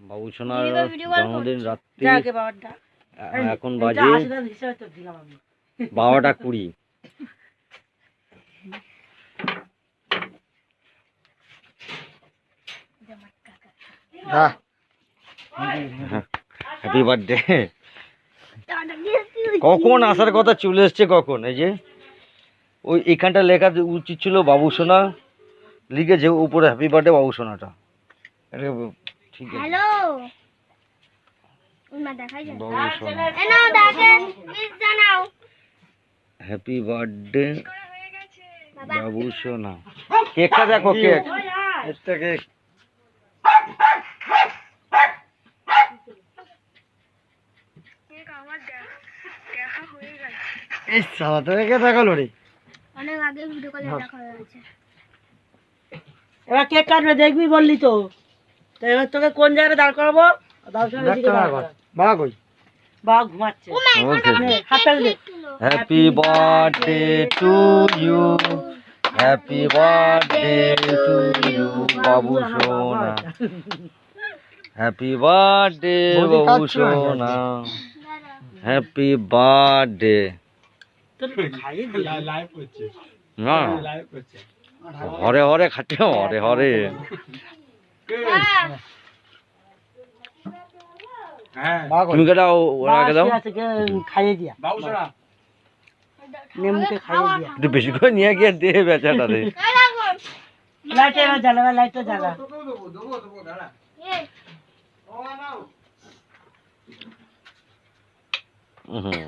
বাবু সোনার জন্মদিন রাত্রি এখন বাজে 12:20। Happy birthday. কখন আসার কথা চলে এসছে কখন? এই যে ওই এখানটা লেখা উচিত ছিল বাবু সোনা, লিখেছে উপরে হ্যাপি বার্থডে বাবু সোনাটা। ঠিক আছে হ্যাপি বার্থডে বাবু সোনা। কেকটা দেখো, কেক একটা কেক। এই সালা তোকে কে দেখালো রে? অনেক আগে ভিডিও কলে দেখা হয়ে গেছে। এবার কেক কাটবে দেখবি বললি তো। তো এবার তোকে কোন জায়গায় দাঁড় করাবো? বাবা কই? বাবা ঘুমাচ্ছে। হাতটা দে। Happy birthday to you, happy birthday to you বাবু সোনা, হ্যাপি বার্থডে বাবু সোনা, হ্যাপি বার্থডে। না হরে হরে খাচ্ছে, হরে হরে। তুমি কেটা ওরা আগে দাও, খাইয়ে দিয়া নেমুকে খাইয়ে দিয়া একটু বেশি করে নিয়ে গিয়ে দে বেচাটা রে। লাইটে জ্বালা, লাইটটা জ্বালা। হুম